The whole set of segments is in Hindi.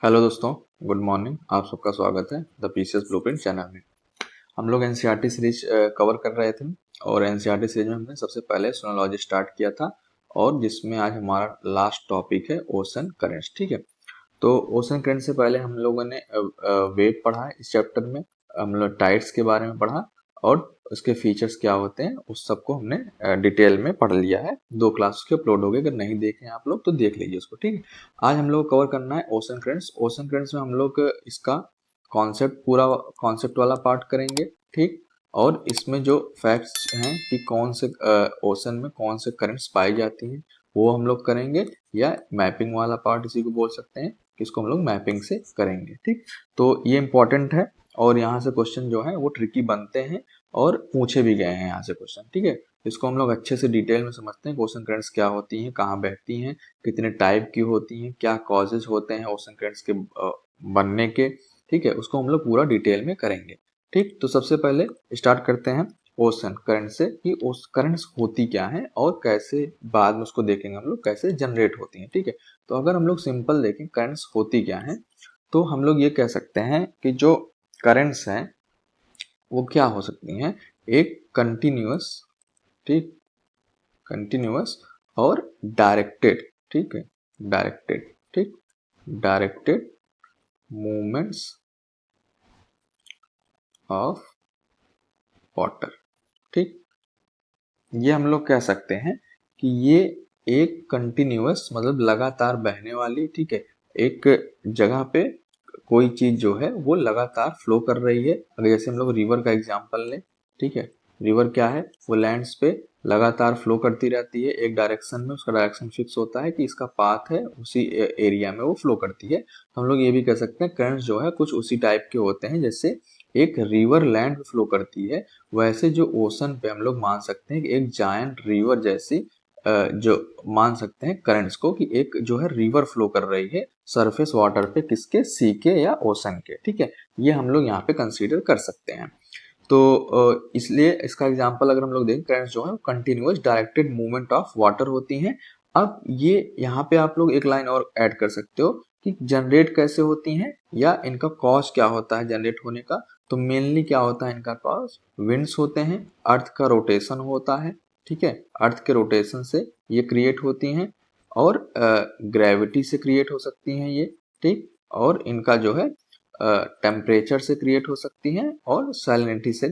हेलो दोस्तों, गुड मॉर्निंग। आप सबका स्वागत है द पीसीएस ब्लूप्रिंट चैनल में। हम लोग एनसीईआरटी सीरीज कवर कर रहे थे और एनसीईआरटी सीरीज में हमने सबसे पहले सोनोलॉजी स्टार्ट किया था और जिसमें आज हमारा लास्ट टॉपिक है ओशन करेंट्स। ठीक है, तो ओशन करंट से पहले हम लोगों ने वेव पढ़ा है। इस चैप्टर में हम लोग टाइड्स के बारे में पढ़ा और उसके फीचर्स क्या होते हैं उस सबको हमने डिटेल में पढ़ लिया है। 2 क्लास उसके अपलोड हो गए, अगर नहीं देखे आप लोग तो देख लीजिए उसको। ठीक है, आज हम लोग कवर करना है ओशन करंट्स। ओशन करंट्स में हम लोग इसका कॉन्सेप्ट, पूरा कॉन्सेप्ट वाला पार्ट करेंगे। ठीक, और इसमें जो फैक्ट्स हैं कि कौन से ओशन में कौन से करंट्स पाई जाती हैं वो हम लोग करेंगे, या मैपिंग वाला पार्ट इसी को बोल सकते हैं, इसको हम लोग मैपिंग से करेंगे। ठीक, तो ये इंपॉर्टेंट है और यहाँ से क्वेश्चन जो है वो ट्रिकी बनते हैं और पूछे भी गए हैं यहाँ से क्वेश्चन। ठीक है, इसको हम लोग अच्छे से डिटेल में समझते हैं। ओशन करंट्स क्या होती हैं, कहाँ बहती हैं, कितने टाइप की होती हैं, क्या कॉजेज होते हैं ओशन करंट्स के बनने के। ठीक है, उसको हम लोग पूरा डिटेल में करेंगे। ठीक, तो सबसे पहले स्टार्ट करते हैं ओशन करंट से कि उस करंट्स होती क्या है और कैसे, बाद में उसको देखेंगे हम लोग कैसे जनरेट होती हैं। ठीक है, तो अगर हम लोग सिंपल देखें करंट्स होती क्या है, तो हम लोग ये कह सकते हैं कि जो करंट्स हैं वो क्या हो सकती हैं, एक कंटिन्यूअस, ठीक, कंटिन्यूअस और डायरेक्टेड। ठीक है, डायरेक्टेड, ठीक, डायरेक्टेड मूवमेंट्स ऑफ वाटर। ठीक, ये हम लोग कह सकते हैं कि ये एक कंटिन्यूअस मतलब लगातार बहने वाली, ठीक है, एक जगह पे कोई चीज जो है वो लगातार फ्लो कर रही है। अगर जैसे हम लोग रिवर का एग्जांपल लें, ठीक है, रिवर क्या है, वो लैंड्स पे लगातार फ्लो करती रहती है एक डायरेक्शन में। उसका डायरेक्शन फिक्स होता है कि इसका पाथ है, उसी एरिया में वो फ्लो करती है। तो हम लोग ये भी कह सकते हैं करंट्स जो है कुछ उसी टाइप के होते हैं। जैसे एक रिवर लैंड पे फ्लो करती है, वैसे जो ओशन पे हम लोग मान सकते हैं कि एक जायंट रिवर जैसी जो मान सकते हैं करंट्स को कि एक जो है रिवर फ्लो कर रही है सरफेस वाटर पे, किसके, सी के या ओशन के। ठीक है, ये हम लोग यहाँ पे कंसीडर कर सकते हैं। तो इसलिए इसका एग्जांपल अगर हम लोग देखें, करंट्स जो है continuous directed movement of water होती हैं। अब ये यहाँ पे आप लोग एक लाइन और ऐड कर सकते हो कि जनरेट कैसे होती हैं या इनका कॉज क्या होता है जनरेट होने का। तो मेनली क्या होता है इनका कॉज, विंड्स होते हैं, अर्थ का रोटेशन होता है। ठीक है, अर्थ के रोटेशन से ये क्रिएट होती हैं और ग्रेविटी से क्रिएट हो सकती हैं ये। ठीक, और इनका जो है टेम्परेचर से क्रिएट हो सकती हैं और सैलिनिटी से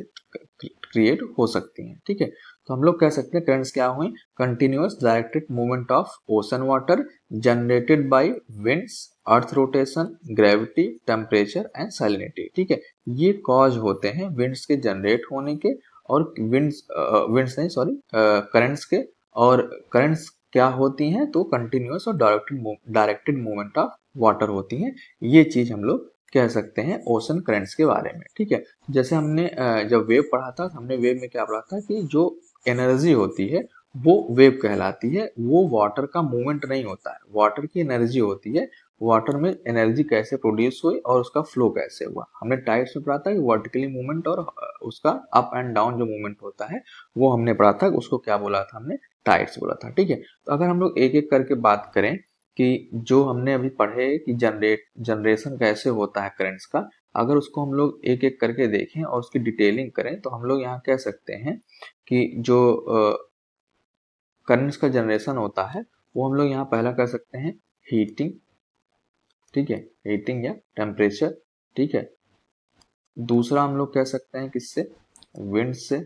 क्रिएट हो सकती हैं। ठीक है, तो हम लोग कह सकते हैं करंट्स क्या हुए, continuous directed movement of ocean water generated by winds, earth rotation, gravity, temperature and salinity. ठीक है, ये कॉज होते हैं विंड्स के जनरेट होने के और विंड्स नहीं सॉरी करंट्स के। और करंट्स क्या होती हैं, तो कंटिन्यूअस और डायरेक्टेड मूवमेंट ऑफ वाटर होती हैं। ये चीज हम लोग कह सकते हैं ओशन करंट्स के बारे में। ठीक है, जैसे हमने जब वेव पढ़ा था, हमने वेव में क्या पढ़ा था कि जो एनर्जी होती है वो वेव कहलाती है। वो वाटर का मूवमेंट नहीं होता है, वाटर की एनर्जी होती है। वाटर में एनर्जी कैसे प्रोड्यूस हुई और उसका फ्लो कैसे हुआ। हमने टाइड्स में पढ़ा था कि वर्टिकली मूवमेंट और उसका अप एंड डाउन जो मूवमेंट होता है वो हमने पढ़ा था, उसको क्या बोला था हमने, टाइड्स बोला था। ठीक है, तो अगर हम लोग एक एक करके बात करें कि जो हमने अभी पढ़े कि जनरेशन कैसे होता है करंट्स का, अगर उसको हम लोग एक एक करके देखें और उसकी डिटेलिंग करें तो हम लोग यहाँ कह सकते हैं कि जो करंट्स का जनरेशन होता है वो हम लोग यहाँ पहला कर सकते हैं हीटिंग। ठीक है, हीटिंग या टेम्परेचर। ठीक है, दूसरा हम लोग कह सकते हैं किससे, विंड से।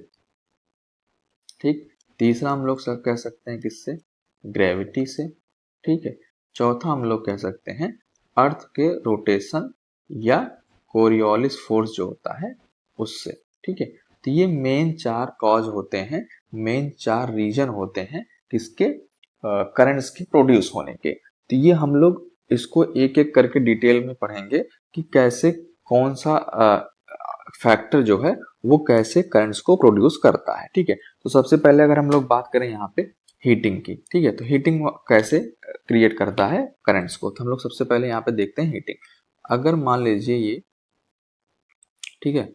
ठीक, तीसरा हम लोग कह सकते हैं किससे, ग्रेविटी से। ठीक है, चौथा हम लोग कह सकते हैं अर्थ के रोटेशन या कोरियोलिस फोर्स जो होता है उससे। ठीक है, तो ये मेन 4 कॉज होते हैं, मेन 4 रीजन होते हैं किसके, करंट्स के प्रोड्यूस होने के। तो ये हम लोग इसको एक एक करके डिटेल में पढ़ेंगे कि कैसे कौन सा फैक्टर जो है वो कैसे करंट्स को प्रोड्यूस करता है। ठीक है, तो सबसे पहले अगर हम लोग बात करें यहाँ पे हीटिंग की, ठीक है, तो हीटिंग कैसे क्रिएट करता है करंट्स को, तो हम लोग सबसे पहले यहाँ पे देखते हैं हीटिंग। अगर मान लीजिए ये, ठीक है,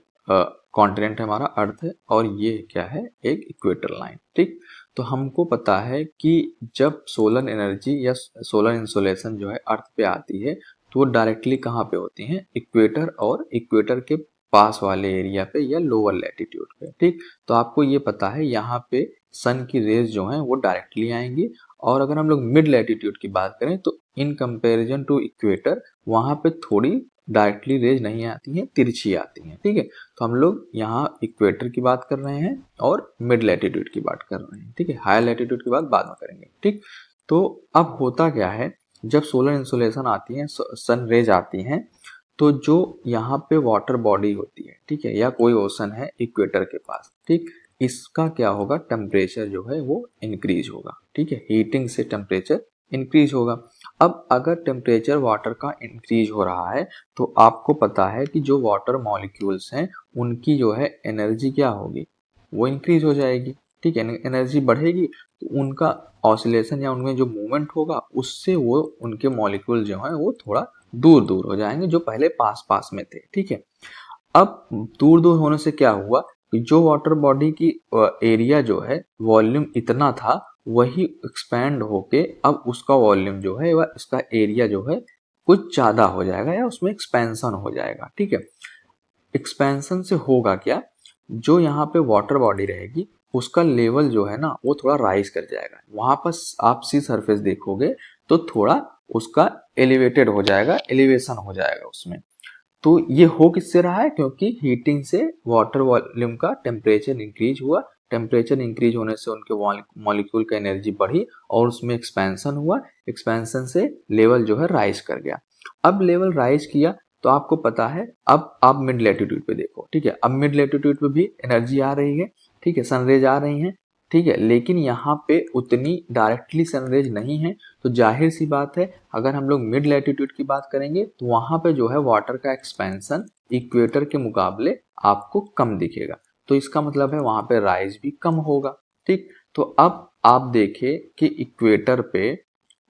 कॉन्टिनेंट हमारा अर्थ है और ये क्या है, एक इक्वेटर लाइन। ठीक, तो हमको पता है कि जब सोलर एनर्जी या सोलर इंसोलेशन जो है अर्थ पे आती है तो वो डायरेक्टली कहाँ पे होती हैं, इक्वेटर और इक्वेटर के पास वाले एरिया पे या लोअर लैटिट्यूड पे, ठीक। तो आपको ये पता है यहाँ पे सन की रेज जो हैं वो डायरेक्टली आएंगी, और अगर हम लोग मिड लैटिट्यूड की बात करें तो इन कंपैरिजन टू इक्वेटर वहाँ पे थोड़ी डायरेक्टली रेज नहीं आती हैं, तिरछी आती हैं, ठीक है। तो हम लोग यहाँ इक्वेटर की बात कर रहे हैं और मिड लैटिट्यूड की बात कर रहे हैं, ठीक है। हायर लैटिट्यूड की बात बाद में करेंगे, ठीक। तो अब होता क्या है, जब सोलर इंसोलेशन आती है, सन रेज आती हैं, तो जो यहाँ पे वाटर बॉडी होती है, ठीक है, या कोई ओशन है इक्वेटर के पास, ठीक, इसका क्या होगा, टेम्परेचर जो है वो इंक्रीज होगा, ठीक है। हीटिंग से टेम्परेचर इंक्रीज होगा। अब अगर टेम्परेचर वाटर का इंक्रीज हो रहा है तो आपको पता है कि जो वाटर मॉलिक्यूल्स हैं उनकी जो है एनर्जी क्या होगी, वो इंक्रीज हो जाएगी, ठीक है। एनर्जी बढ़ेगी तो उनका ऑसिलेशन या उनमें जो मूवमेंट होगा उससे वो उनके मॉलिक्यूल जो है वो थोड़ा दूर दूर हो जाएंगे जो पहले पास पास में थे, ठीक है। अब दूर दूर होने से क्या हुआ कि जो वाटर बॉडी की एरिया जो है वॉल्यूम इतना था वही एक्सपैंड होके अब उसका वॉल्यूम जो है वह इसका एरिया जो है कुछ ज्यादा हो जाएगा या उसमें एक्सपेंशन हो जाएगा, ठीक है। एक्सपेंशन से होगा क्या, जो यहाँ पे वाटर बॉडी रहेगी उसका लेवल जो है ना वो थोड़ा राइज कर जाएगा। वहां पर आप सी सरफेस देखोगे तो थोड़ा उसका एलिवेटेड हो जाएगा, एलिवेशन हो जाएगा उसमें। तो ये हो किससे रहा है, क्योंकि हीटिंग से वाटर वॉल्यूम का टेम्परेचर इंक्रीज हुआ, टेम्परेचर इंक्रीज होने से उनके मॉलिक्यूल का एनर्जी बढ़ी और उसमें एक्सपेंशन हुआ, एक्सपेंशन से लेवल जो है राइज कर गया। अब लेवल राइज किया तो आपको पता है, अब आप मिड लैटिट्यूड पे देखो, ठीक है। अब मिड लैटिट्यूड पे भी एनर्जी आ रही है, ठीक है, सनरेज आ रही हैं, ठीक है, लेकिन यहाँ पे उतनी डायरेक्टली सनरेज नहीं है। तो जाहिर सी बात है अगर हम लोग मिड लैटिट्यूड की बात करेंगे तो वहां पे जो है वाटर का एक्सपेंशन इक्वेटर के मुकाबले आपको कम दिखेगा, तो इसका मतलब है वहां पे राइज भी कम होगा, ठीक। तो अब आप देखें कि इक्वेटर पे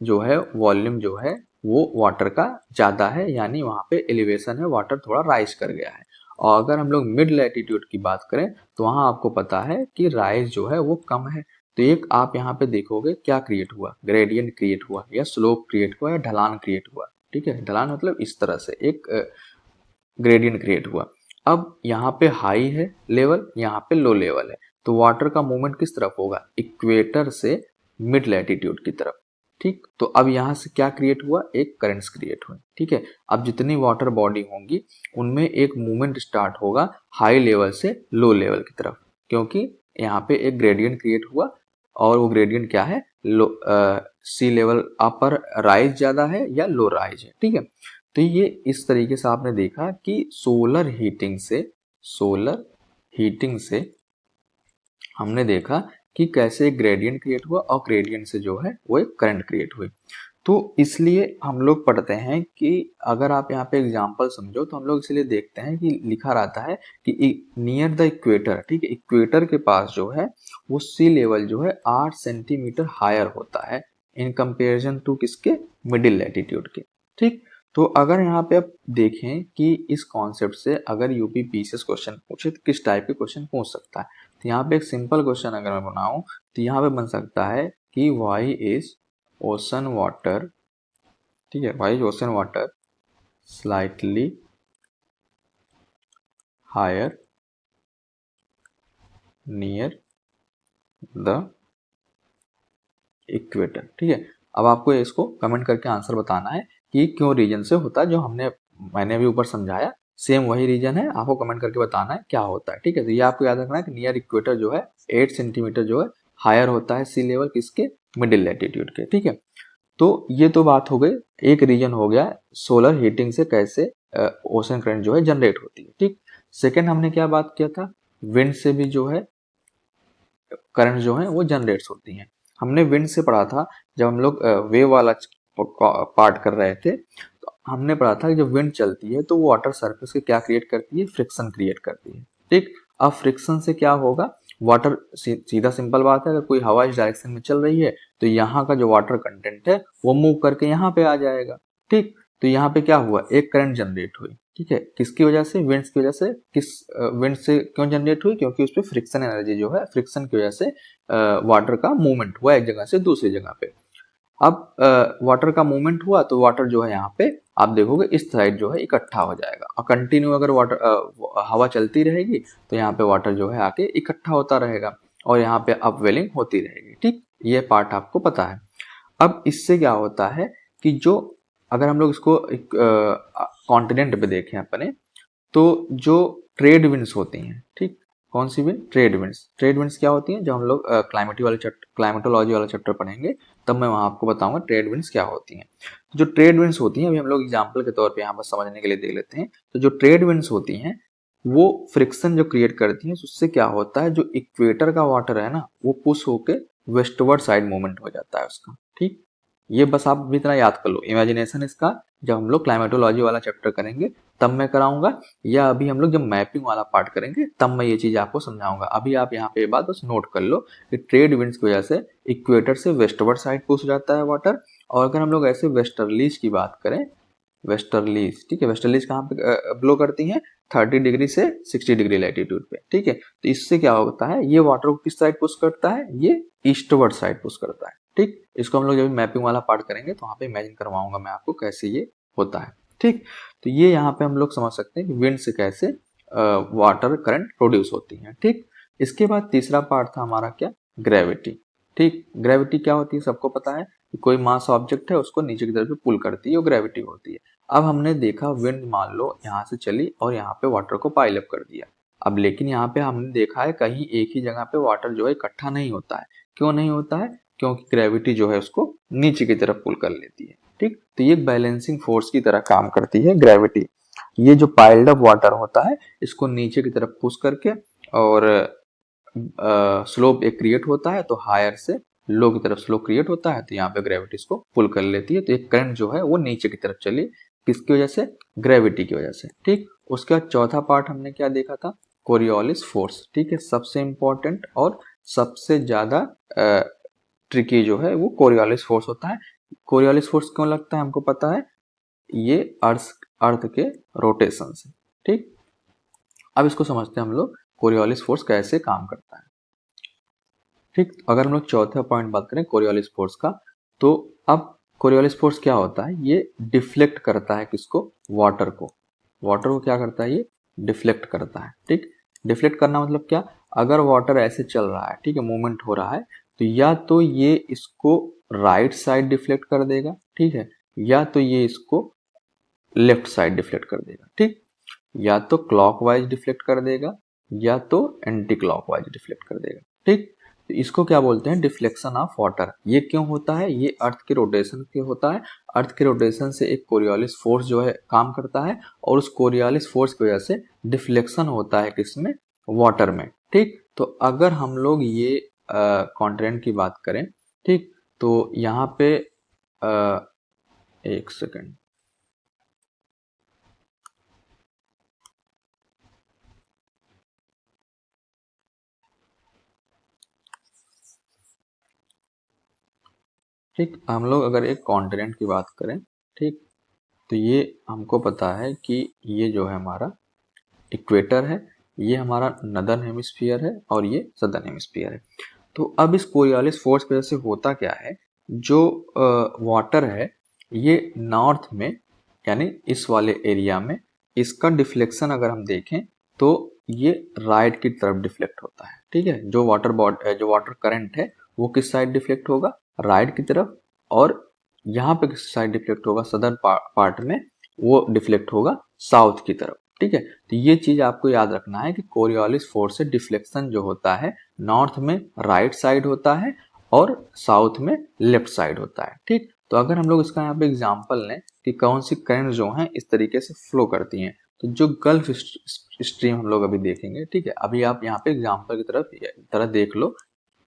जो है वॉल्यूम जो है वो वाटर का ज्यादा है, यानी वहां पे एलिवेशन है, वाटर थोड़ा राइज कर गया है। और अगर हम लोग मिड लैटिट्यूड की बात करें तो वहां आपको पता है कि राइज जो है वो कम है। तो एक आप यहाँ पे देखोगे क्या क्रिएट हुआ, ग्रेडियंट क्रिएट हुआ या स्लोप क्रिएट हुआ या ढलान क्रिएट हुआ, ठीक है। ढलान मतलब इस तरह से एक ग्रेडियंट क्रिएट हुआ। अब यहाँ पे हाई है लेवल, यहाँ पे लो लेवल है, तो वाटर का मूवमेंट किस तरफ होगा, इक्वेटर से मिड लैटिट्यूड की तरफ, ठीक। तो अब यहाँ से क्या क्रिएट हुआ, एक करंट्स क्रिएट हुए, ठीक है। अब जितनी वाटर बॉडी होंगी उनमें एक मूवमेंट स्टार्ट होगा हाई लेवल से लो लेवल की तरफ, क्योंकि यहाँ पे एक ग्रेडियंट क्रिएट हुआ और वो ग्रेडियंट क्या है, लो सी लेवल अपर राइज ज्यादा है या लो राइज है, ठीक है। तो ये इस तरीके से आपने देखा कि सोलर हीटिंग से हमने देखा कि कैसे एक ग्रेडियंट क्रिएट हुआ और ग्रेडियंट से जो है वो एक करंट क्रिएट हुई। तो इसलिए हम लोग पढ़ते हैं कि अगर आप यहाँ पे एग्जांपल समझो तो हम लोग इसलिए देखते हैं कि लिखा रहता है कि नियर द इक्वेटर, ठीक है, इक्वेटर के पास जो है वो सी लेवल जो है 8 सेंटीमीटर हायर होता है इन कंपेरिजन टू किसके, मिडिल लैटिट्यूड के, ठीक। तो अगर यहाँ पे आप देखें कि इस कॉन्सेप्ट से अगर यूपी पीसीएस क्वेश्चन पूछे तो किस टाइप के क्वेश्चन पूछ सकता है। तो यहाँ पे एक सिंपल क्वेश्चन अगर मैं बनाऊं तो यहाँ पे बन सकता है कि वाई इज ओशन वाटर, ठीक है, why is ocean water slightly higher near the equator, ठीक है। अब आपको इसको कमेंट करके आंसर बताना है कि क्यों रीजन से होता है, जो मैंने अभी ऊपर समझाया सेम वही रीजन है, आपको कमेंट करके बताना है क्या होता है, ठीक है। तो ये आपको याद रखना है कि नियर इक्वेटर जो है 8 सेंटीमीटर जो है हायर होता है सी लेवल किसके, मिडिल लैटिट्यूड के, ठीक है। तो ये तो बात हो गई, एक रीजन हो गया सोलर हीटिंग से कैसे ओशन करंट जो है जनरेट होती है, ठीक। सेकेंड हमने क्या बात किया था, विंड से भी जो है करंट जो है वो जनरेट होती हैं। हमने विंड से पढ़ा था जब हम लोग वेव वाला पार्ट कर रहे थे, तो हमने पढ़ा था कि जब विंड चलती है तो वो वाटर सरफेस के क्या क्रिएट करती है, फ्रिक्शन क्रिएट करती है, ठीक। अब फ्रिक्शन से क्या होगा, वाटर सीधा सिंपल बात है, अगर कोई हवा इस डायरेक्शन में चल रही है तो यहाँ का जो वाटर कंटेंट है वो मूव करके यहाँ पे आ जाएगा, ठीक। तो यहाँ पे क्या हुआ, एक करंट जनरेट हुई, ठीक है, किसकी वजह से, विंड्स की वजह से। विंड से क्यों जनरेट हुई, क्योंकि उस पर फ्रिक्शन एनर्जी जो है, फ्रिक्शन की वजह से वाटर का मूवमेंट हुआ एक जगह से दूसरी जगह पे। अब वाटर का मूवमेंट हुआ तो वाटर जो है यहाँ पे आप देखोगे इस साइड जो है इकट्ठा हो जाएगा, और कंटिन्यू अगर वाटर हवा चलती रहेगी तो यहाँ पे वाटर जो है आके इकट्ठा होता रहेगा और यहाँ पे अपवेलिंग होती रहेगी। ठीक, ये पार्ट आपको पता है। अब इससे क्या होता है कि जो अगर हम लोग इसको एक कॉन्टिनेंट पे देखें अपने, तो जो ट्रेड विंड्स होती हैं, ठीक, कौन सी wind? Trade winds. Trade winds क्या होती हैं? जब हम लोग क्लाइमेटोलॉजी वाला चैप्टर पढ़ेंगे तब मैं वहां आपको बताऊंगा ट्रेड विंड्स क्या होती हैं। जो ट्रेड विंड्स होती हैं, अभी हम लोग एग्जांपल के तौर पे यहाँ पर समझने के लिए देख लेते हैं। तो जो ट्रेड विंड्स होती हैं वो फ्रिक्शन जो क्रिएट करती हैं, उससे क्या होता है, जो इक्वेटर का वाटर है ना, वो पुश होके वेस्टवर्ड साइड मूवमेंट हो जाता है उसका। ठीक, ये बस आप भी इतना याद कर लो, इमेजिनेशन इसका जब हम लोग क्लाइमेटोलॉजी वाला चैप्टर करेंगे तब मैं कराऊंगा, या अभी हम लोग जब मैपिंग वाला पार्ट करेंगे तब मैं ये चीज आपको समझाऊंगा। अभी आप यहाँ पे ये बात बस नोट कर लो कि ट्रेड विंड्स की वजह से इक्वेटर से वेस्टवर्ड साइड पुश हो जाता है वाटर। और अगर हम लोग ऐसे वेस्टर्लीज की बात करें, वेस्टर्लीज, ठीक है, वेस्टर्लीज कहाँ पे ब्लो करती हैं? 30 डिग्री से 60 डिग्री लैटिट्यूड पे। ठीक है, तो इससे क्या होता है, ये वाटर को किस साइड पुश करता है? ये ईस्टवर्ड साइड पुश करता है। ठीक, इसको हम लोग जब मैपिंग वाला पार्ट करेंगे तो वहां पे इमेजिन करवाऊंगा मैं आपको कैसे ये होता है। ठीक, तो ये यहाँ पे हम लोग समझ सकते हैं कि विंड से कैसे वाटर करंट प्रोड्यूस होती है। ठीक, इसके बाद तीसरा पार्ट था हमारा क्या? ग्रेविटी। ठीक, ग्रेविटी क्या होती है सबको पता है कि कोई मास ऑब्जेक्ट है उसको नीचे की तरफ पुल करती है, वो ग्रेविटी होती है। अब हमने देखा विंड मान लो यहाँ से चली और यहाँ पे वाटर को पाइल अप कर दिया। अब लेकिन यहाँ पे हमने देखा है कहीं एक ही जगह पे वाटर जो है इकट्ठा नहीं होता है। क्यों नहीं होता है? क्योंकि ग्रेविटी जो है उसको नीचे की तरफ पुल कर लेती है। ठीक, तो ये बैलेंसिंग फोर्स की तरह काम करती है ग्रेविटी। ये जो पाइल्ड अप वाटर होता है इसको नीचे की तरफ पुश करके, और स्लोप एक क्रिएट होता है, तो हायर से लो की तरफ स्लोप क्रिएट होता है, तो यहाँ पे ग्रेविटी इसको पुल कर लेती है। तो एक करंट जो है वो नीचे की तरफ चली, किसकी वजह से? ग्रेविटी की वजह से। ठीक, उसके बाद चौथा पार्ट हमने क्या देखा था? Coriolis force. ठीक है, सबसे इंपॉर्टेंट और सबसे ज्यादा ट्रिकी जो है वो कोरियोलिस फोर्स होता है। कोरियोलिस फोर्स क्यों लगता है हमको पता है, ये अर्थ के रोटेशन से। ठीक, अब इसको समझते हैं हम लोग कोरियोलिस फोर्स कैसे काम करता है। ठीक, अगर हम लोग चौथा पॉइंट बात करें कोरियोलिस फोर्स का, तो अब कोरियोलिस फोर्स क्या होता है? ये डिफ्लेक्ट करता है किसको? वाटर को। वाटर को क्या करता है? ये डिफ्लेक्ट करता है। ठीक, डिफ्लेक्ट करना मतलब क्या? अगर वाटर ऐसे चल रहा है, ठीक है, मूवमेंट हो रहा है, तो या तो ये इसको राइट साइड डिफ्लेक्ट कर देगा, ठीक है, या तो ये इसको लेफ्ट साइड डिफ्लेक्ट कर देगा। ठीक, या तो क्लॉकवाइज डिफ्लेक्ट कर देगा या तो एंटी क्लॉकवाइज डिफ्लेक्ट कर देगा। ठीक, तो इसको क्या बोलते हैं? Deflection of water. ये क्यों होता है? ये अर्थ के रोटेशन से होता है। अर्थ के रोटेशन से एक कोरियोलिस फोर्स जो है काम करता है, और उस कोरियोलिस फोर्स की वजह से डिफ्लेक्शन होता है किसमें? वाटर में। ठीक, तो अगर हम लोग ये कॉन्टिनेंट की बात करें, ठीक, तो यहाँ पे एक सेकेंड, ठीक, हम लोग अगर एक कॉन्टिनेंट की बात करें, ठीक, तो ये हमको पता है कि ये जो है हमारा इक्वेटर है, ये हमारा नदर्न हेमिस्फीयर है और ये सदर्न हेमिस्फीयर है। तो अब इस कोरियोलिस फोर्स की वजह से होता क्या है, जो वाटर है ये नॉर्थ में, यानी इस वाले एरिया में, इसका डिफ्लेक्शन अगर हम देखें तो ये राइट की तरफ डिफ्लेक्ट होता है। ठीक है, जो वाटर करंट है वो किस साइड डिफ्लेक्ट होगा? राइट की तरफ। और यहाँ पे किस साइड डिफ्लेक्ट होगा? सदर्न पार्ट में वो डिफ्लेक्ट होगा साउथ की तरफ। ठीक है, तो ये चीज आपको याद रखना है कि कोरियोलिस फोर्स से डिफ्लेक्शन जो होता है नॉर्थ में राइट साइड होता है और साउथ में लेफ्ट साइड होता है। ठीक, तो अगर हम लोग इसका यहाँ पे एग्जांपल लें कि कौन सी करंट जो हैं इस तरीके से फ्लो करती हैं, तो जो गल्फ स्ट्रीम हम लोग अभी देखेंगे। ठीक है, अभी आप यहाँ पे एग्जांपल की तरह देख लो,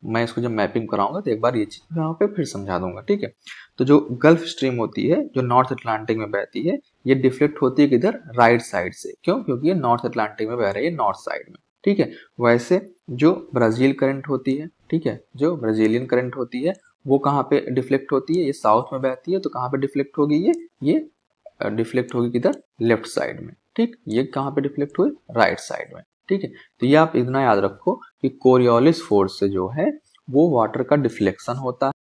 मैं इसको जब मैपिंग कराऊंगा तो एक बार ये चीज यहाँ पे फिर समझा दूंगा। ठीक है, तो जो गल्फ स्ट्रीम होती है जो नॉर्थ अटलांटिक में बहती है, ये डिफ्लेक्ट होती है किधर? राइट साइड से। क्यों? क्योंकि ये नॉर्थ अटलांटिक में बह रही है, नॉर्थ साइड में। ठीक है, वैसे जो ब्राजील करंट होती है, ठीक है, जो ब्राजीलियन करंट होती है वो कहाँ पे डिफ्लेक्ट होती है? ये साउथ में बहती है, तो कहाँ पे डिफ्लेक्ट होगी? ये डिफ्लेक्ट होगी किधर? लेफ्ट साइड में। ठीक, ये कहाँ पे डिफ्लेक्ट हुई? राइट साइड में। ठीक है, तो ये आप इतना याद रखो कि कोरियोलिस फोर्स से जो है वो वाटर का डिफ्लेक्शन होता है।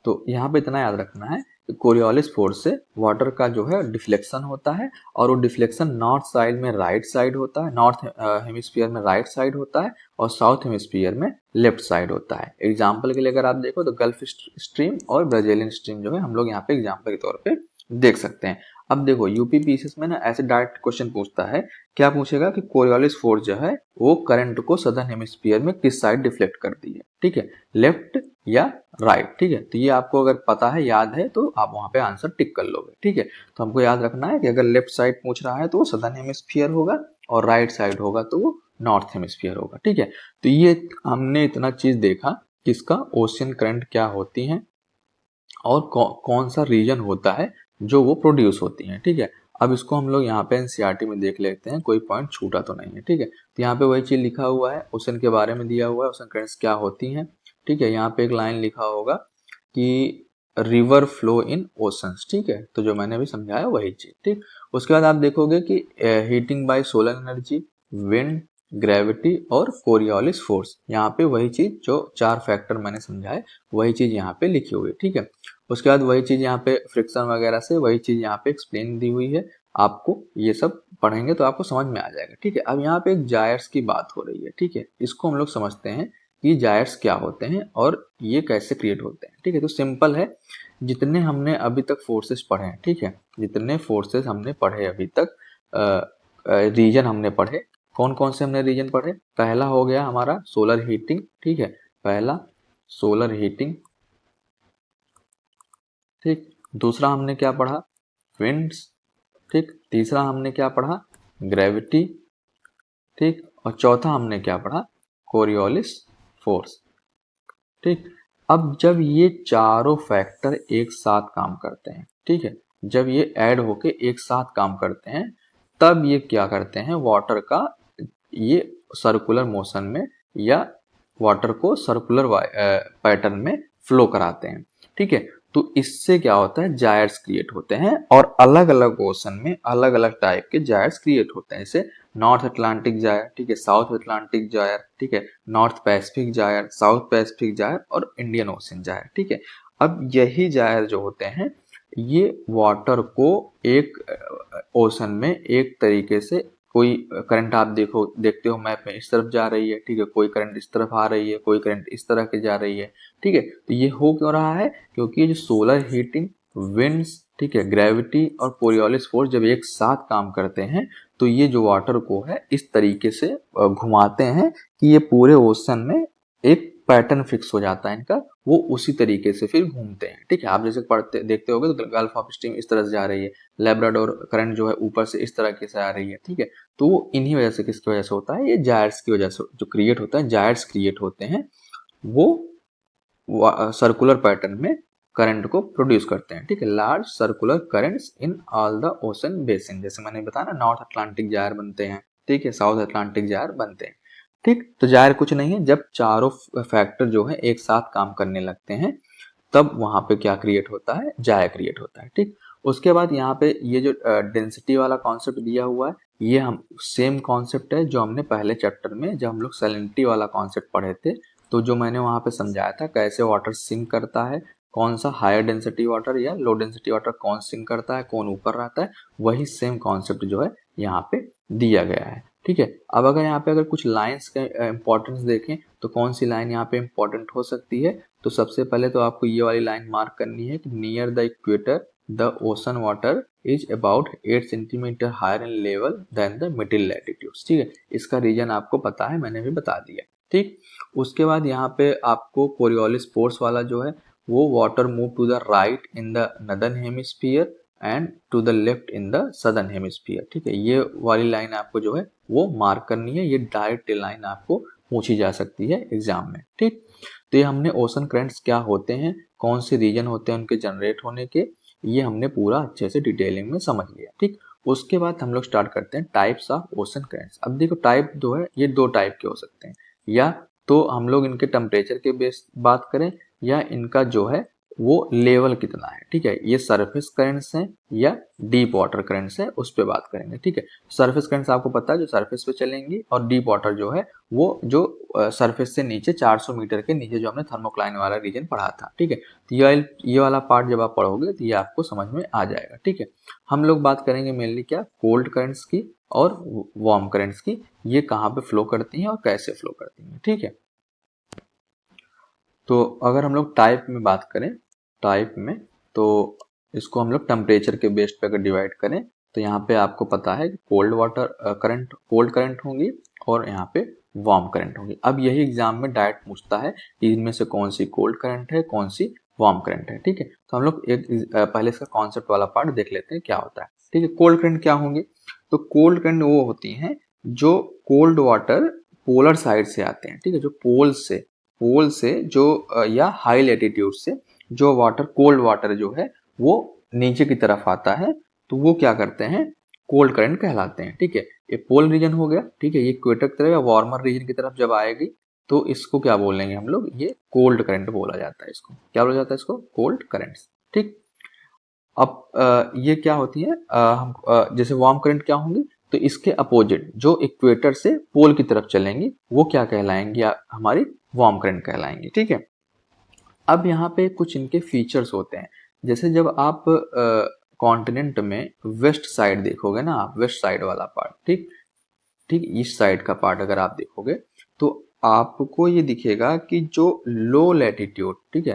तो यहाँ पे इतना याद रखना है कि कोरियोलिस फोर्स से वाटर का जो है डिफ्लेक्शन होता है, और वो डिफ्लेक्शन नॉर्थ साइड में राइट साइड होता है, नॉर्थ हेमिस्फीयर में राइट साइड होता है और साउथ हेमिस्फीयर में लेफ्ट साइड होता है। एग्जाम्पल के लिए अगर आप देखो तो गल्फ स्ट्रीम और ब्राजीलियन स्ट्रीम जो है हम लोग यहाँ पे एग्जाम्पल के तौर पे देख सकते हैं। अब देखो यूपीपीसीएस में ना ऐसे डायरेक्ट क्वेश्चन पूछता है, क्या पूछेगा कि कोरियोलिस फोर्स जो है वो करंट को सदर्न हेमिस्फीयर में किस साइड डिफ्लेक्ट करती है, ठीक है, लेफ्ट या राइट, ठीक है। तो ये आपको अगर पता है, याद है, तो आप वहां पे आंसर टिक कर लोगे, ठीक है। तो हमको याद रखना है कि अगर लेफ्ट साइड पूछ रहा है तो वो सदर्न हेमिस्फीयर होगा, और राइट साइड होगा तो वो नॉर्थ हेमिस्फीयर होगा, ठीक है। तो ये हमने इतना चीज देखा किसका, ओशियन करंट क्या होती है और कौन सा रीजन होता है जो वो प्रोड्यूस होती हैं, ठीक है। अब इसको हम लोग यहाँ पे एनसीईआरटी में देख लेते हैं, कोई पॉइंट छूटा तो नहीं है, ठीक है। तो यहाँ पे वही चीज लिखा हुआ है, ओशन के बारे में दिया हुआ है, ओशन करंट्स क्या होती हैं, ठीक है। यहाँ पे एक लाइन लिखा होगा कि रिवर फ्लो इन ओशंस, ठीक है। तो जो मैंने अभी समझाया वही चीज, ठीक। उसके बाद आप देखोगे कि heating bye solar energy, wind, gravity और कोरियोलिस फोर्स, यहाँ पे वही चीज जो 4 फैक्टर मैंने समझाए वही चीज यहाँ पे लिखी हुई है, ठीक है। उसके बाद वही चीज यहाँ पे फ्रिक्शन वगैरह से वही चीज यहाँ पे एक्सप्लेन दी हुई है। आपको ये सब पढ़ेंगे तो आपको समझ में आ जाएगा, ठीक है। अब यहाँ पे एक जायर्स की बात हो रही है, ठीक है। इसको हम लोग समझते हैं कि जायर्स क्या होते हैं और ये कैसे क्रिएट होते हैं, ठीक है। तो सिंपल है, जितने हमने अभी तक फोर्सेस पढ़े हैं, ठीक है, जितने फोर्सेस हमने पढ़े अभी तक, रीजन हमने पढ़े, कौन कौन से हमने रीजन पढ़े। पहला हो गया हमारा सोलर हीटिंग, ठीक है, पहला सोलर हीटिंग, ठीक। दूसरा हमने क्या पढ़ा, विंड्स, ठीक। तीसरा हमने क्या पढ़ा, ग्रेविटी, ठीक। और चौथा हमने क्या पढ़ा, कोरियोलिस फोर्स, ठीक। अब जब ये चारों फैक्टर एक साथ काम करते हैं, ठीक है, जब ये ऐड होके एक साथ काम करते हैं, तब ये क्या करते हैं, वाटर का ये सर्कुलर मोशन में या वाटर को सर्कुलर पैटर्न में फ्लो कराते हैं, ठीक है। तो इससे क्या होता है, जायर्स क्रिएट होते हैं, और अलग अलग ओशन में अलग अलग टाइप के जायर्स क्रिएट होते हैं। जैसे नॉर्थ अटलांटिक जायर, ठीक है, साउथ अटलांटिक जायर, ठीक है, North Pacific gyre, South Pacific gyre और इंडियन ओशन जायर, ठीक है। अब यही जायर जो होते हैं ये वाटर को एक ओशन में एक तरीके से, कोई करंट आप देखते हो मैप में इस तरफ जा रही है, ठीक है, कोई करंट इस तरफ आ रही है, कोई करंट इस तरह के जा रही है, ठीक है। तो ये हो क्यों रहा है, क्योंकि ये जो सोलर हीटिंग, विंड्स, ठीक है, ग्रेविटी और कोरियोलिस फोर्स जब एक साथ काम करते हैं तो ये जो वाटर को है इस तरीके से घुमाते हैं कि ये पूरे ओशन में एक पैटर्न फिक्स हो जाता है इनका, वो उसी तरीके से फिर घूमते हैं, ठीक है। आप जैसे पढ़ते देखते होगे तो गल्फ ऑफ स्ट्रीम इस तरह से जा रही है, लेब्राडोर करंट जो है ऊपर से इस तरह से आ रही है, ठीक है। तो वो इन्हीं वजह से, किसकी वजह से होता है, ये जायर्स की वजह से जो क्रिएट होता है, जायर्स क्रिएट होते हैं, वो सर्कुलर पैटर्न में करंट को प्रोड्यूस करते हैं, ठीक है। Large circular currents in all the ocean basin, जैसे मैंने बताया ना, नॉर्थ अटलांटिक जायर बनते हैं, ठीक है, साउथ अटलांटिक जायर बनते हैं, ठीक। तो जायर कुछ नहीं है, जब चारों फैक्टर जो है एक साथ काम करने लगते हैं तब वहां पे क्या क्रिएट होता है, जायर क्रिएट होता है, ठीक। उसके बाद यहाँ पे ये जो डेंसिटी वाला कॉन्सेप्ट दिया हुआ है, ये हम सेम कॉन्सेप्ट है जो हमने पहले चैप्टर में जब हम लोग सैलिनिटी वाला कॉन्सेप्ट पढ़े थे, तो जो मैंने वहां पे समझाया था कैसे वाटर सिंक करता है, कौन सा हायर डेंसिटी वाटर या लो डेंसिटी वाटर कौन सिंक करता है, कौन ऊपर रहता है, वही सेम कॉन्सेप्ट जो है यहाँ पे दिया गया है, ठीक है। अब अगर यहाँ पे अगर कुछ लाइंस का इंपॉर्टेंस देखें तो कौन सी लाइन यहाँ पे इंपॉर्टेंट हो सकती है, तो सबसे पहले तो आपको ये वाली लाइन मार्क करनी है कि near the equator the ocean water is about 8 centimetre higher in level than the middle latitudes, ठीक है। इसका रीजन आपको पता है, मैंने भी बता दिया, ठीक। उसके बाद यहाँ पे आपको कोरियोलिस फोर्स वाला जो है, वो water move to the right in the northern hemisphere and to the left in the southern hemisphere, ठीक है। ये वाली लाइन आपको जो है वो मार्क करनी है, ये डायरेक्ट लाइन आपको पूछी जा सकती है एग्जाम में, ठीक। तो ये हमने ओशन करंट्स क्या होते हैं, कौन से रीजन होते हैं उनके जनरेट होने के, ये हमने पूरा अच्छे से डिटेलिंग में समझ लिया, ठीक। उसके बाद हम लोग स्टार्ट करते हैं टाइप्स ऑफ ओशन करंट्स। अब देखो टाइप जो है ये 2 टाइप के हो सकते हैं, या तो हम लोग इनके टेम्परेचर के बेस बात करें, या इनका जो है वो लेवल कितना है, ठीक है। ये सरफेस करंट्स हैं या डीप वाटर करंट्स है, उस पर बात करेंगे, ठीक है। सरफेस करंट्स आपको पता है जो सरफेस पे चलेंगी, और डीप वाटर जो है वो जो सरफेस से नीचे 400 मीटर के नीचे जो हमने थर्मोक्लाइन वाला रीजन पढ़ा था, ठीक है। तो ये वाला पार्ट जब आप पढ़ोगे तो ये आपको समझ में आ जाएगा, ठीक है। हम लोग बात करेंगे मेनली क्या, कोल्ड करंट्स की और वार्म करंट्स की, ये कहाँ पे फ्लो करती हैं और कैसे फ्लो करती हैं, ठीक है। तो अगर हम लोग टाइप में बात करें, टाइप में तो इसको हम लोग टेम्परेचर के बेस पे अगर डिवाइड करें तो यहाँ पे आपको पता है कि cold water current, cold current होंगी और यहाँ पे वार्म करंट होंगी। अब यही एग्जाम में डायरेक्ट पूछता है कि इनमें से कौन सी कोल्ड करंट है, कौन सी वार्म करंट है, ठीक है। तो हम लोग एक पहले इसका कॉन्सेप्ट वाला पार्ट देख लेते हैं क्या होता है, ठीक है। कोल्ड करंट क्या होंगी, तो कोल्ड करंट वो होती हैं जो कोल्ड वाटर पोलर साइड से आते हैं, ठीक है। जो पोल से जो या हाई लैटिट्यूड से जो वाटर, कोल्ड वाटर जो है वो नीचे की तरफ आता है, तो वो क्या करते हैं, कोल्ड करंट कहलाते हैं, ठीक है। ये पोल रीजन हो गया, ठीक है। ये इक्वेटर की तरफ या वार्मर रीजन की तरफ जब आएगी तो इसको क्या बोलेंगे हम लोग, ये कोल्ड करंट बोला जाता है। इसको क्या बोला जाता है, इसको कोल्ड करंट्स, ठीक। अब ये क्या होती है, जैसे वार्म करंट क्या होंगी, तो इसके अपोजिट जो इक्वेटर से पोल की तरफ चलेंगी वो क्या कहलाएंगी, हमारी वार्म करंट कहलाएंगी, ठीक है। अब यहाँ पे कुछ इनके फीचर्स होते हैं, जैसे जब आप कॉन्टिनेंट में वेस्ट साइड देखोगे ना, आप वेस्ट साइड वाला पार्ट, ठीक ठीक, ईस्ट साइड का पार्ट अगर आप देखोगे तो आपको ये दिखेगा कि जो लो लैटिट्यूड, ठीक है,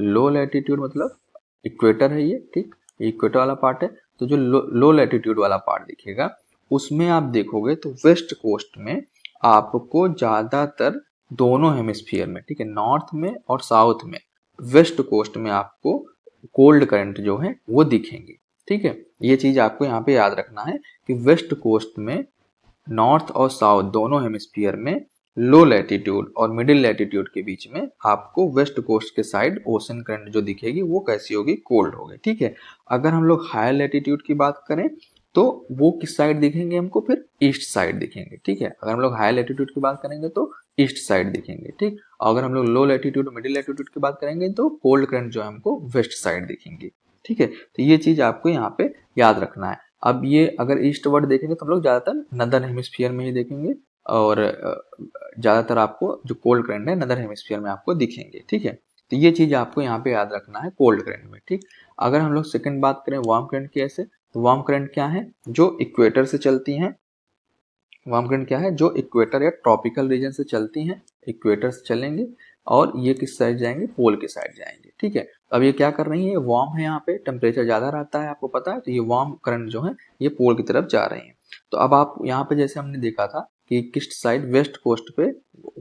लो लैटिट्यूड मतलब इक्वेटर है ये, ठीक, इक्वेटर वाला पार्ट है। तो जो लो लैटिट्यूड वाला पार्ट दिखेगा उसमें आप देखोगे तो वेस्ट कोस्ट में आपको ज्यादातर दोनों हेमिस्फीयर में, ठीक है, नॉर्थ में और साउथ में, वेस्ट कोस्ट में आपको कोल्ड करंट जो है वो दिखेंगे, ठीक है। ये चीज आपको यहाँ पे याद रखना है कि वेस्ट कोस्ट में, नॉर्थ और साउथ दोनों हेमिस्फीयर में, लो लैटिट्यूड और मिडिल लैटिट्यूड के बीच में आपको वेस्ट कोस्ट के साइड ओशन करंट जो दिखेगी वो कैसी होगी, कोल्ड होगी, ठीक है। अगर हम लोग हायर लैटिट्यूड की बात करें तो वो किस साइड दिखेंगे हमको, फिर ईस्ट साइड दिखेंगे, ठीक है। अगर हम लोग हाई लैटिट्यूड की बात करेंगे तो ईस्ट साइड दिखेंगे, ठीक। अगर हम लोग लो लैटिट्यूड और मिडिल लैटिट्यूड की बात करेंगे तो कोल्ड करंट जो है हमको वेस्ट साइड दिखेंगे, ठीक है। तो ये चीज आपको यहाँ पे याद रखना है। अब ये अगर ईस्ट वर्ड देखेंगे तो हम लोग ज्यादातर नदर्न हेमिस्फीयर में ही देखेंगे, और ज्यादातर आपको जो कोल्ड करंट है नदर्न हेमिस्फीयर में आपको दिखेंगे, ठीक है। तो ये चीज आपको यहाँ पे याद रखना है कोल्ड करंट में, ठीक। अगर हम लोग सेकंड बात करें वार्म करंट की, ऐसे तो वार्म करंट क्या है, जो इक्वेटर से चलती हैं। वार्म करंट क्या है, जो इक्वेटर या ट्रॉपिकल रीजन से चलती हैं, इक्वेटर से चलेंगे और ये किस साइड जाएंगे, पोल के साइड जाएंगे, ठीक है। अब ये क्या कर रही है, वार्म है, यहाँ पे टेम्परेचर ज्यादा रहता है आपको पता है, तो ये वार्म करंट जो है ये पोल की तरफ जा रही है। तो अब आप यहाँ पे जैसे हमने देखा था कि किस साइड, वेस्ट कोस्ट पे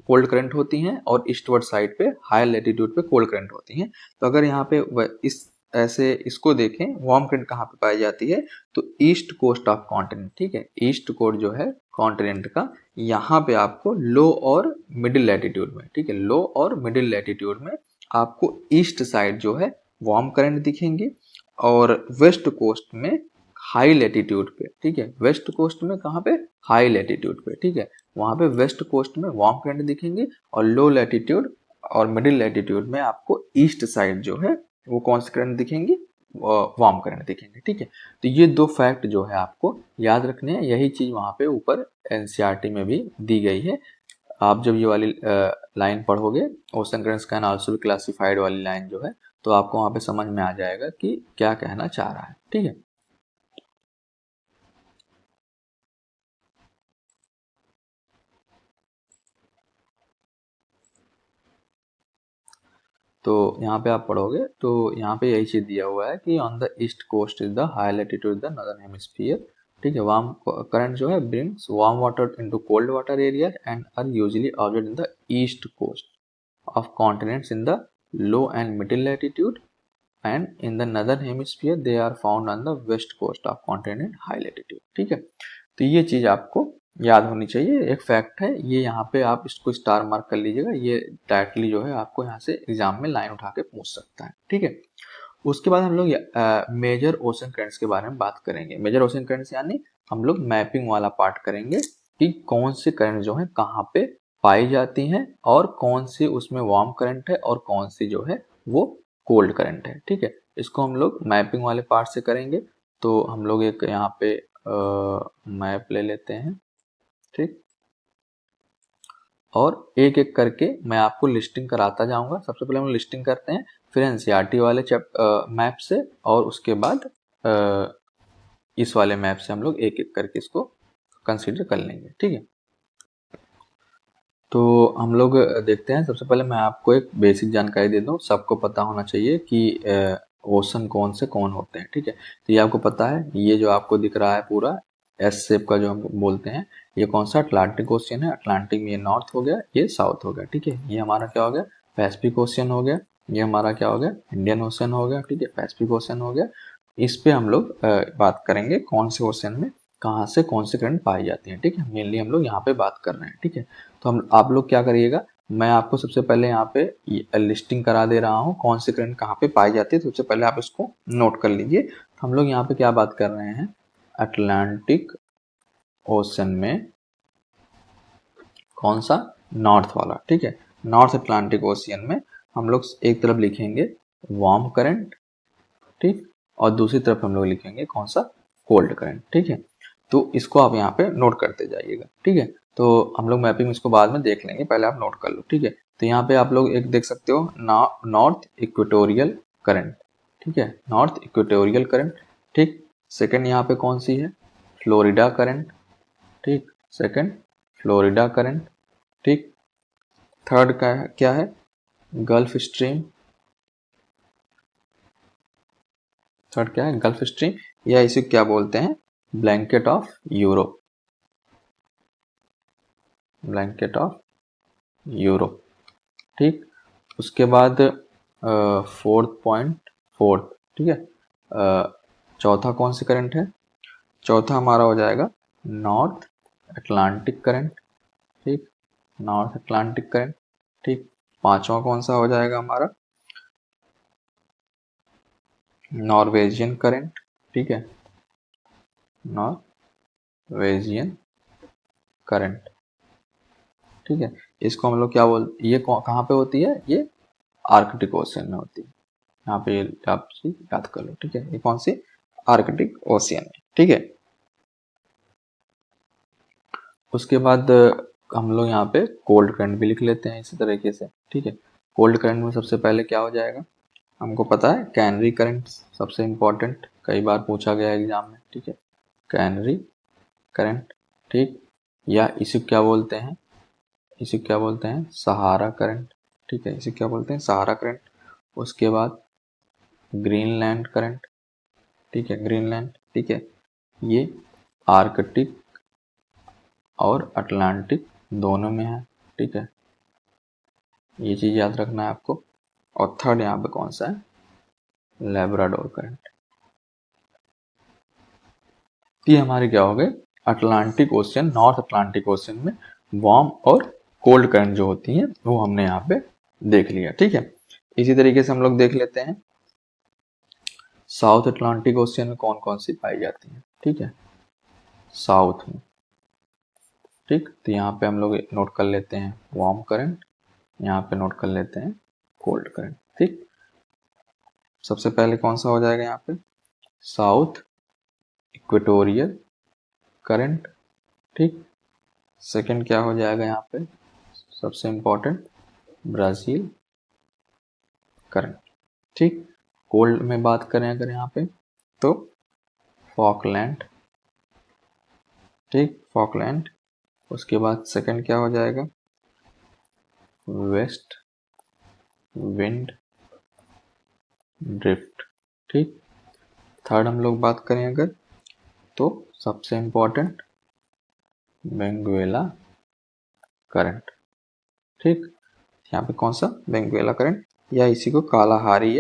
कोल्ड करंट होती हैं और ईस्टवर्ड साइड पे हायर लैटिट्यूड पे कोल्ड करंट होती हैं। तो अगर यहाँ पे इस ऐसे इसको देखें, वार्म करंट कहाँ पे पाई जाती है, तो ईस्ट कोस्ट ऑफ कॉन्टिनेंट, ठीक है, ईस्ट कोस्ट जो है कॉन्टिनेंट का, यहाँ पे आपको लो और मिडिल लैटिट्यूड में, ठीक है, लो और मिडिल लैटिट्यूड में आपको ईस्ट साइड जो है वार्म करंट दिखेंगे, और वेस्ट कोस्ट में हाई लैटिट्यूड पे, ठीक है, वेस्ट कोस्ट में कहाँ पे, हाई लैटिट्यूड पे, ठीक है, वहां पे वेस्ट कोस्ट में वार्म करंट दिखेंगे, और लो लैटिट्यूड और मिडिल लैटिट्यूड में आपको ईस्ट साइड जो है वो कौन से करंट दिखेंगी, वार्म करंट दिखेंगे, ठीक है। तो ये दो फैक्ट जो है आपको याद रखने हैं, यही चीज वहां पे ऊपर एनसीईआरटी में भी दी गई है। आप जब ये वाली लाइन पढ़ोगे, ocean currents can also be classified वाली लाइन जो है, तो आपको वहां पे समझ में आ जाएगा कि क्या कहना चाह रहा है, ठीक है। तो यहाँ पे आप पढ़ोगे तो यहाँ पे यही चीज दिया हुआ है कि on the east coast is the high latitude the northern hemisphere, ठीक है। वार्म करंट जो है brings warm water into cold water area and are usually observed in the east coast of continents in the low and middle latitude, and in the northern hemisphere they are found on the west coast of continent high latitude, ठीक है। तो ये चीज आपको याद होनी चाहिए, एक फैक्ट है ये, यहाँ पे आप इसको स्टार मार्क कर लीजिएगा, ये डायरेक्टली जो है आपको यहाँ से एग्जाम में लाइन उठा के पूछ सकता है, ठीक है। उसके बाद हम लोग मेजर ओशन करंट्स के बारे में बात करेंगे। मेजर ओशन करंट्स यानी हम लोग मैपिंग वाला पार्ट करेंगे कि कौन से करंट जो है कहाँ पे पाई जाती हैं और कौन सी उसमें वार्म करंट है और कौन सी जो है वो कोल्ड करंट है, ठीक है। इसको हम लोग मैपिंग वाले पार्ट से करेंगे। तो हम लोग एक यहाँ पे मैप ले लेते हैं, ठीक। और एक एक करके मैं आपको लिस्टिंग कराता जाऊंगा। सबसे पहले हम लिस्टिंग करते हैं, फिर एनसीईआरटी वाले मैप से, और उसके बाद इस वाले मैप से हम लोग एक एक करके इसको कंसीडर कर लेंगे, ठीक है। तो हम लोग देखते हैं। सबसे पहले मैं आपको एक बेसिक जानकारी दे दूं। सबको पता होना चाहिए कि ओशन कौन से कौन होते हैं, ठीक है। तो ये आपको पता है, ये जो आपको दिख रहा है पूरा एस शेप का जो हम बोलते हैं, ये कौन सा अटलांटिक ओशियन है। अटलांटिक में ये नॉर्थ हो गया, ये साउथ हो गया, ठीक है। ये हमारा क्या हो गया, पैसिफिक ओशियन हो गया। ये हमारा क्या हो गया, इंडियन ओशन हो गया, ठीक है। पैसिफिक ओशन हो गया। इस पे हम लोग बात करेंगे कौन से ओशन में कहाँ से कौन से करंट पाई जाती है, ठीक है। मेनली हम लोग यहाँ पे बात कर रहे हैं, ठीक है। तो हम आप लोग क्या करिएगा, मैं आपको सबसे पहले यहाँ पे लिस्टिंग करा दे रहा हूँ कौन से करंट कहाँ पे पाई जाती है। सबसे पहले आप इसको नोट कर लीजिए। हम लोग यहाँ पे क्या बात कर रहे हैं, अटलांटिक ओशन में कौन सा, नॉर्थ वाला, ठीक है। नॉर्थ अटलांटिक ओशियन में हम लोग एक तरफ लिखेंगे वार्म करंट, ठीक, और दूसरी तरफ हम लोग लिखेंगे कौन सा, कोल्ड करंट, ठीक है। तो इसको आप यहाँ पे नोट करते जाइएगा, ठीक है। तो हम लोग मैपिंग इसको बाद में देख लेंगे, पहले आप नोट कर लो, ठीक है। तो यहाँ पे आप लोग एक देख सकते हो नॉर्थ इक्वेटोरियल करंट, ठीक है, नॉर्थ इक्वेटोरियल करंट, ठीक। सेकंड यहाँ पे कौन सी है, फ्लोरिडा करंट, ठीक, सेकंड फ्लोरिडा करंट, ठीक। थर्ड का क्या है, गल्फ स्ट्रीम, थर्ड क्या है, गल्फ स्ट्रीम, या इसे क्या बोलते हैं, blanket of Europe, blanket of Europe, ठीक। उसके बाद फोर्थ, ठीक है। चौथा कौन सी करंट है, चौथा हमारा हो जाएगा नॉर्थ अटलांटिक करंट, ठीक, नॉर्थ अटलांटिक करंट, ठीक। पांचवा कौन सा हो जाएगा हमारा, नॉर्वेजियन करंट, ठीक है, नॉर्वेजियन करंट, ठीक है। इसको हम लोग क्या ये कहाँ पे होती है, ये आर्कटिक ओशियन में होती है। यहाँ पे आप याद कर लो, ठीक है। ये कौन सी, आर्कटिक ओशियन में, ठीक है। उसके बाद हम लोग यहाँ पे कोल्ड करंट भी लिख लेते हैं इसी तरीके से, ठीक है। कोल्ड करंट में सबसे पहले क्या हो जाएगा, हमको पता है कैनरी करंट सबसे इम्पोर्टेंट, कई बार पूछा गया एग्जाम में, ठीक है। कैनरी करंट, ठीक, या इसे क्या बोलते हैं, इसे क्या बोलते हैं, सहारा करंट, ठीक है, इसे क्या बोलते हैं, सहारा करंट। उसके बाद ग्रीनलैंड करंट, ठीक है, ग्रीनलैंड, ठीक है। ये आर्कटिक और अटलांटिक दोनों में है, ठीक है, ये चीज याद रखना है आपको। और थर्ड यहाँ पे कौन सा है, लेब्राडोर करंट। ये हमारे क्या हो गए, Atlantic ocean, north Atlantic ocean में वार्म और कोल्ड करंट जो होती हैं वो हमने यहाँ पे देख लिया, ठीक है। इसी तरीके से हम लोग देख लेते हैं साउथ अटलांटिक ओशियन में कौन कौन सी पाई जाती है, ठीक है, साउथ में, ठीक। तो यहाँ पे हम लोग नोट कर लेते हैं वार्म करंट, यहाँ पे नोट कर लेते हैं कोल्ड करंट, ठीक। सबसे पहले कौन सा हो जाएगा यहाँ पे, साउथ इक्वेटोरियल करंट, ठीक। सेकंड क्या हो जाएगा यहाँ पे, सबसे इंपॉर्टेंट ब्राजील करंट, ठीक। कोल्ड में बात करें अगर यहाँ पे तो फॉकलैंड, ठीक, फॉकलैंड। उसके बाद सेकंड क्या हो जाएगा, वेस्ट विंड ड्रिफ्ट, ठीक। थर्ड हम लोग बात करें अगर तो सबसे इंपॉर्टेंट वेनेजुएला करंट, ठीक। यहाँ पे कौन सा, वेनेजुएला करंट, या इसी को कालाहारी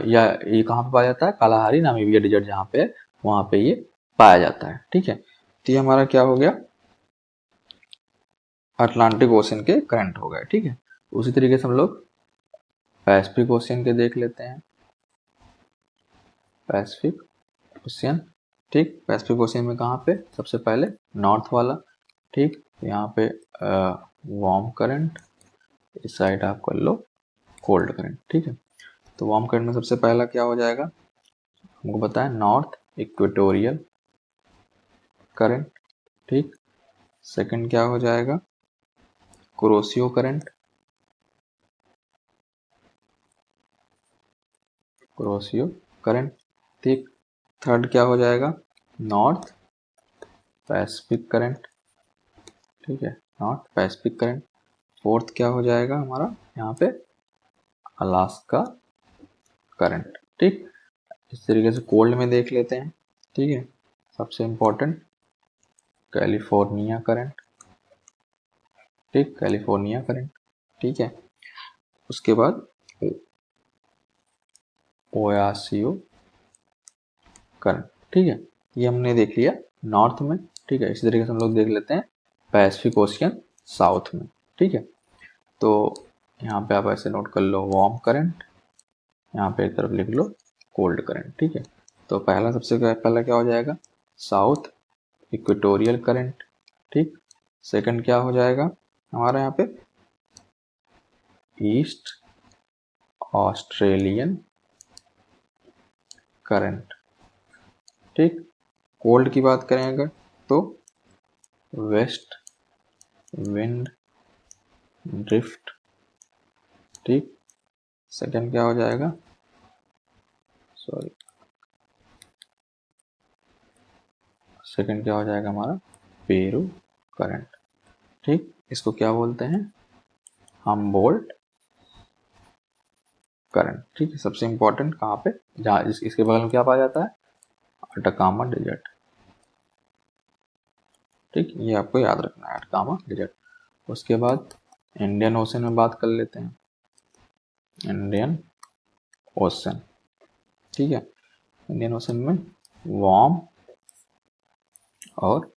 या ये कहाँ पे पाया जाता है, कालाहारी नामीबिया डिजर्ट जहाँ पे है वहाँ पे ये पाया जाता है, ठीक है। तो ये हमारा क्या हो गया, अटलांटिक ओशन के करंट हो गए, ठीक है। उसी तरीके से हम लोग पैसिफिक ओशियन के देख लेते हैं, पैसिफिक ओशियन, ठीक। पैसिफिक ओशियन में कहाँ पे, सबसे पहले नॉर्थ वाला, ठीक। यहाँ पे वार्म करंट, इस साइड आप कर लो कोल्ड करंट, ठीक है। तो वार्म करंट में सबसे पहला क्या हो जाएगा, हमको पता है नॉर्थ इक्वेटोरियल करंट, ठीक। सेकंड क्या हो जाएगा, कुरोसियो करंट, कुरोसियो करंट, ठीक। थर्ड क्या हो जाएगा, नॉर्थ पैसिफिक करंट, ठीक है, नॉर्थ पैसिफिक करंट। फोर्थ क्या हो जाएगा हमारा यहाँ पे, अलास्का करंट, ठीक। इस तरीके से कोल्ड में देख लेते हैं, ठीक है। सबसे इम्पोर्टेंट कैलिफोर्निया करंट, ठीक, कैलिफोर्निया करंट, ठीक है। उसके बाद ओयासियो करंट, ठीक है। ये हमने देख लिया नॉर्थ में, ठीक है। इसी तरीके से हम लोग देख लेते हैं पैसिफिक ओशियन साउथ में, ठीक है। तो यहाँ पे आप ऐसे नोट कर लो वार्म करंट, यहाँ पे एक तरफ लिख लो कोल्ड करंट, ठीक है। तो पहला सबसे पहला क्या हो जाएगा, साउथ इक्वेटोरियल करंट, ठीक। सेकंड क्या हो जाएगा हमारा यहाँ पे, ईस्ट ऑस्ट्रेलियन करंट, ठीक। कोल्ड की बात करें अगर तो वेस्ट विंड ड्रिफ्ट, ठीक। सेकंड क्या हो जाएगा, सॉरी, सेकंड क्या हो जाएगा हमारा पेरू करंट, ठीक। इसको क्या बोलते हैं, हमबोल्ट करंट, ठीक है। सबसे इंपॉर्टेंट कहाँ पे, जहाँ इसके बगल में क्या पाया जाता है, अटकामा डेजर्ट, ठीक। ये आपको याद रखना है, अटकामा डेजर्ट। उसके बाद इंडियन ओशन में बात कर लेते हैं, इंडियन ओशन, ठीक है। इंडियन ओशन में वार्म और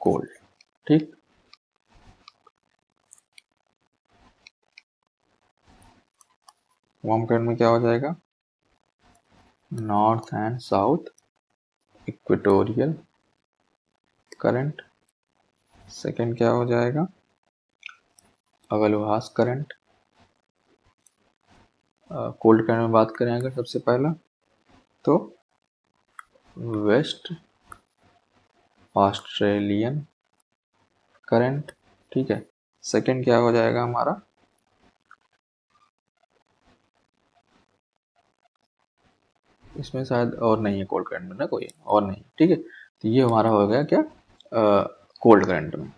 कोल्ड, ठीक। वार्म करंट में क्या हो जाएगा, north and south equatorial current. Second क्या हो जाएगा, अगलवास करंट। कोल्ड करंट में बात करें अगर सबसे पहला तो वेस्ट ऑस्ट्रेलियन करंट, ठीक है। सेकंड क्या हो जाएगा हमारा, इसमें शायद और नहीं है कोल्ड करंट में ना, कोई और नहीं, ठीक है। तो ये हमारा हो गया क्या, कोल्ड करंट में।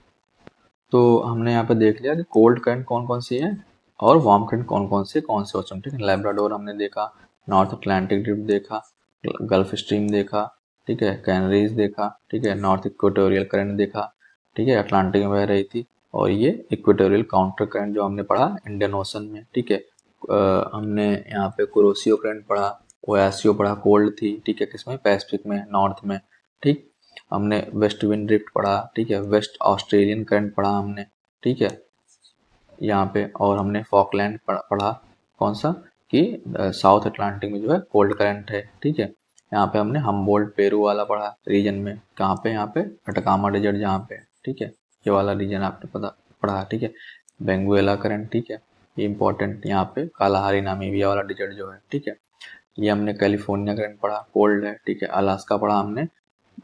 तो हमने यहाँ पे देख लिया कि कोल्ड करंट कौन कौन सी है और वार्म करंट कौन से ओशन, ठीक है। लैब्राडोर हमने देखा, नॉर्थ अटलांटिक ड्रिफ्ट देखा, गल्फ स्ट्रीम देखा, ठीक है, कैनरीज देखा, ठीक है, नॉर्थ इक्वेटोरियल करंट देखा, ठीक है, अटलांटिक में बह रही थी। और ये इक्वेटोरियल काउंटर करंट जो हमने पढ़ा इंडियन ओशन में, ठीक है। हमने यहाँ पे कुरोसियो करंट पढ़ा, ओयासियो पढ़ा, कोल्ड थी, ठीक है, किसमें, पैसिफिक में, नॉर्थ में, ठीक। हमने वेस्ट विंड ड्रिफ्ट पढ़ा, ठीक है, वेस्ट ऑस्ट्रेलियन करंट पढ़ा हमने, ठीक है, यहाँ पे। और हमने फॉकलैंड पढ़ा, कौन सा, कि साउथ अटलांटिक में जो है कोल्ड करंट है, ठीक है। यहाँ पे हमने हमबोल्ट पेरू वाला पढ़ा रीजन में, कहाँ पे, यहाँ पे अटकामा डेजर्ट जहाँ पे, ठीक है, ये वाला रीजन आपने पता पढ़ा, ठीक है। बेंगुएला करंट, ठीक है, ये इंपॉर्टेंट, यहाँ पे कालाहारी नामीबिया वाला डेजर्ट जो है, ठीक है। ये हमने कैलिफोर्निया करंट पढ़ा, कोल्ड है, ठीक है। अलास्का पढ़ा हमने,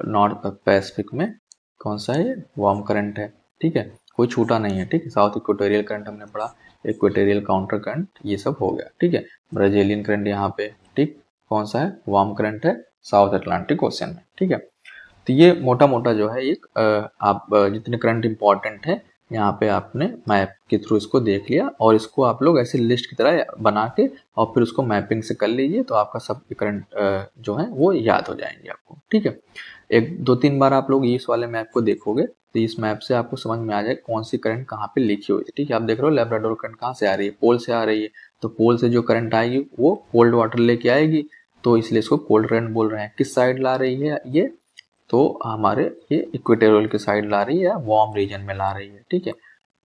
नॉर्थ पैसिफिक में कौन सा है, वार्म करंट है, ठीक है, कोई छूटा नहीं है, ठीक है। साउथ इक्वेटोरियल करंट हमने पढ़ा, इक्वेटोरियल काउंटर करंट, ये सब हो गया, ठीक है। ब्राजीलियन करंट यहाँ पे, ठीक, कौन सा है, वार्म करंट है, साउथ अटलांटिक ओशन में, ठीक है। तो ये मोटा मोटा जो है एक आप जितने करंट इंपॉर्टेंट है यहाँ पे आपने मैप के थ्रू इसको देख लिया, और इसको आप लोग ऐसे लिस्ट की तरह बना के और फिर उसको मैपिंग से कर लीजिए, तो आपका सब करंट जो है वो याद हो जाएंगे आपको, ठीक है। एक दो तीन बार आप लोग इस वाले मैप को देखोगे तो इस मैप से आपको समझ में आ जाए कौन सी करंट कहाँ पे लिखी हुई है, ठीक है। आप देख रहे हो लैब्राडोर करंट कहाँ से आ रही है, पोल से आ रही है, तो पोल से जो करंट आएगी वो कोल्ड वाटर लेके आएगी, तो इसलिए इसको कोल्ड करंट बोल रहे हैं। किस साइड ला रही है ये, तो हमारे ये इक्वेटोरियल की साइड ला रही है या वार्म रीजन में ला रही है, ठीक है।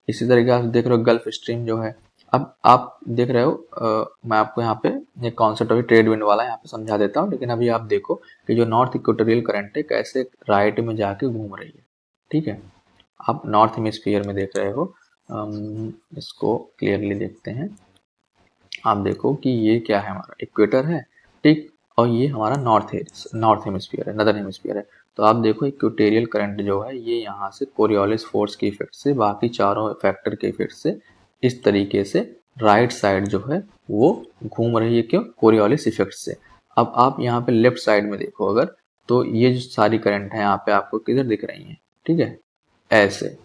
इसी तरीके से देख रहे हो गल्फ स्ट्रीम जो है, अब आप देख रहे हो मैं आपको यहाँ पे एक कॉन्सेप्ट अभी ट्रेड विंड वाला यहाँ पे समझा देता हूँ, लेकिन अभी आप देखो कि जो नॉर्थ इक्वेटोरियल करंट है कैसे राइट में जाके घूम रही है, ठीक है। आप नॉर्थ हेमिस्फीयर में देख रहे हो, इसको क्लियरली देखते हैं, आप देखो कि ये क्या है, हमारा इक्वेटर है, ठीक, और ये हमारा नॉर्थ हेमिस्फीयर है, नदर हेमिस्फीयर है। तो आप देखो इक्वेटोरियल करंट जो है ये यहाँ से कोरियोलिस फोर्स के इफेक्ट से, बाकी चारों फैक्टर के इफेक्ट से इस तरीके से राइट साइड जो है वो घूम रही है, क्यों? कोरियोलिस इफेक्ट से। अब आप यहाँ पे लेफ्ट साइड में देखो अगर, तो ये जो सारी करंट है यहाँ पे आपको किधर दिख रही है, ठीक है, ऐसे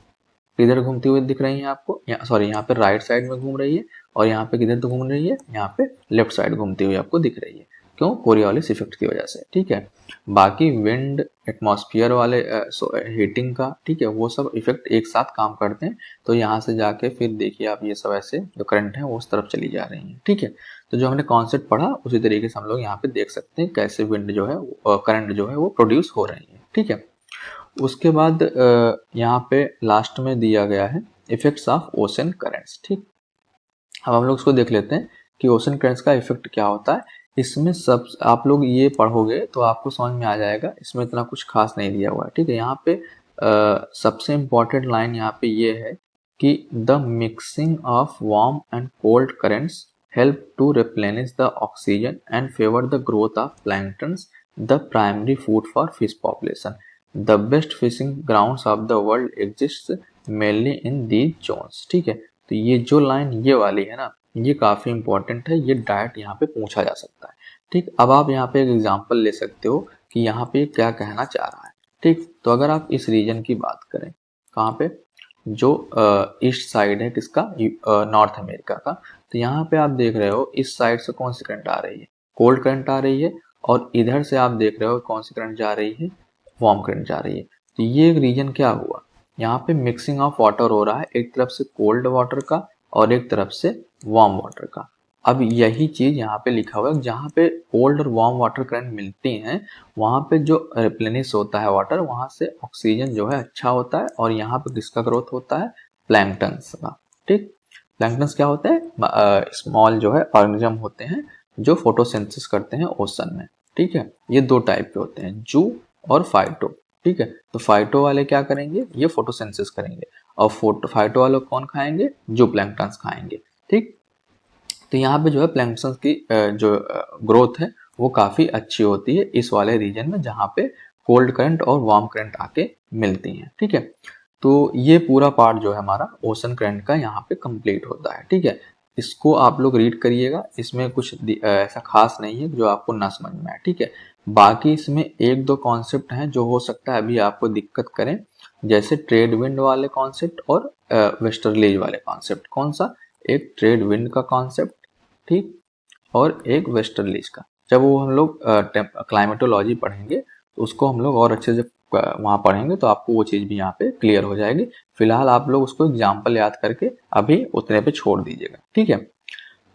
किधर घूमती हुई दिख रही है आपको, सॉरी यहाँ पे राइट साइड में घूम रही है, और यहाँ पे किधर तो घूम रही है, यहाँ पे लेफ्ट साइड घूमती हुई आपको दिख रही है, क्यों? कोरियोलिस इफेक्ट की वजह से, ठीक है। बाकी विंड, एटमॉस्फेयर वाले हीटिंग का, ठीक है, वो सब इफेक्ट एक साथ काम करते हैं। तो यहाँ से जाके फिर देखिए आप, ये सब ऐसे जो करंट है वो उस तरफ चली जा रही है, ठीक है। तो जो हमने कॉन्सेप्ट पढ़ा उसी तरीके से हम लोग यहाँ पे देख सकते हैं कैसे विंड जो है, करंट जो है वो प्रोड्यूस हो रही है, ठीक है। उसके बाद यहाँ पे लास्ट में दिया गया है इफेक्ट्स ऑफ ओशन करेंट्स, ठीक। अब हम लोग उसको देख लेते हैं कि ओशन करेंट्स का इफेक्ट क्या होता है। इसमें सब आप लोग ये पढ़ोगे तो आपको समझ में आ जाएगा, इसमें इतना कुछ खास नहीं दिया हुआ है, ठीक है। यहाँ पे सबसे इम्पोर्टेंट लाइन यहाँ पे ये है कि the mixing of warm and cold currents help to replenish the oxygen and favour the growth of planktons, the primary food for fish population. The best fishing grounds of the world exist mainly in these zones, ठीक है। तो ये जो लाइन ये वाली है ना, ये काफी इंपॉर्टेंट है, ये डायरेक्ट यहाँ पे पूछा जा सकता है, ठीक। अब आप यहाँ पे एक एग्जांपल ले सकते हो कि यहाँ पे क्या कहना चाह रहा है, ठीक। तो अगर आप इस रीजन की बात करें, कहाँ पे, जो ईस्ट साइड है किसका, नॉर्थ अमेरिका का, तो यहाँ पे आप देख रहे हो इस साइड से कौन सी करंट आ रही है, कोल्ड करंट आ रही है, और इधर से आप देख रहे हो कौन सी करंट जा रही है, वार्म करंट जा रही है। तो ये एक रीजन क्या हुआ, यहाँ पे मिक्सिंग ऑफ वाटर हो रहा है, एक तरफ से कोल्ड वाटर का और एक तरफ से वार्म वाटर का। अब यही चीज यहाँ पे लिखा हुआ है, जहाँ पे कोल्ड और वार्म वाटर करंट मिलती हैं वहाँ पे जो रिप्लेनिश होता है वाटर, वहाँ से ऑक्सीजन जो है अच्छा होता है, और यहाँ पे किसका ग्रोथ होता है, प्लैंक्टन्स का, ठीक। प्लैंक्टन्स क्या होते हैं, स्मॉल जो है ऑर्गेनिज्म होते हैं जो फोटोसिंथेसिस करते हैं ओशन में, ठीक है। ये दो टाइप के होते हैं, जू और फाइटो, ठीक है। तो फाइटो वाले क्या करेंगे, ये फोटोसिंथेसिस करेंगे, और फाइटो वाले कौन खाएंगे, जो प्लैंक्टन्स खाएंगे, ठीक। तो यहाँ पे जो है प्लैंक्टन्स की जो ग्रोथ है वो काफी अच्छी होती है इस वाले रीजन में, जहाँ पे कोल्ड करंट और वार्म करंट आके मिलती हैं, ठीक है। तो ये पूरा पार्ट जो है हमारा ओशन करंट का यहाँ पे कंप्लीट होता है, ठीक है। इसको आप लोग रीड करिएगा, इसमें कुछ ऐसा खास नहीं है जो आपको ना समझ में आए, ठीक है। बाकी इसमें एक दो कॉन्सेप्ट हैं जो हो सकता है अभी आपको दिक्कत करें, जैसे ट्रेड विंड वाले कॉन्सेप्ट और वेस्टर्लीज वाले कॉन्सेप्ट। कौन सा, एक ट्रेड विंड का कॉन्सेप्ट, ठीक, और एक वेस्टर्लीज का। जब वो हम लोग क्लाइमेटोलॉजी पढ़ेंगे तो उसको हम लोग और अच्छे से वहाँ पढ़ेंगे, तो आपको वो चीज़ भी यहाँ पे क्लियर हो जाएगी। फिलहाल आप लोग उसको एग्जाम्पल याद करके अभी उतने पे छोड़ दीजिएगा, ठीक है।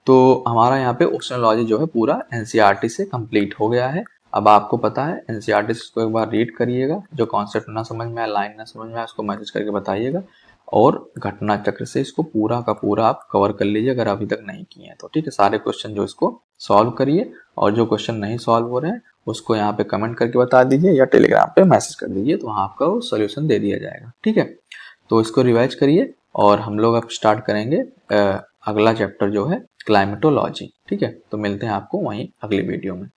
तो हमारा यहाँ पे ओशनोलॉजी जो है पूरा एनसीईआरटी से कंप्लीट हो गया है। अब आपको पता है एनसीईआरटी से इसको एक बार रीड करिएगा, जो कॉन्सेप्ट ना समझ में आए, लाइन ना समझ में आए, उसको मैसेज करके बताइएगा, और घटना चक्र से इसको पूरा का पूरा आप कवर कर लीजिए अगर अभी तक नहीं किए हैं तो, ठीक है। सारे क्वेश्चन जो इसको सॉल्व करिए, और जो क्वेश्चन नहीं सॉल्व हो रहे हैं उसको यहाँ पे कमेंट करके बता दीजिए या टेलीग्राम पे मैसेज कर दीजिए, तो वहाँ आपका वो सोल्यूशन दे दिया जाएगा, ठीक है। तो इसको रिवाइज करिए, और हम लोग अब स्टार्ट करेंगे अगला चैप्टर जो है क्लाइमेटोलॉजी, ठीक है। तो मिलते हैं आपको वहीं अगली वीडियो में।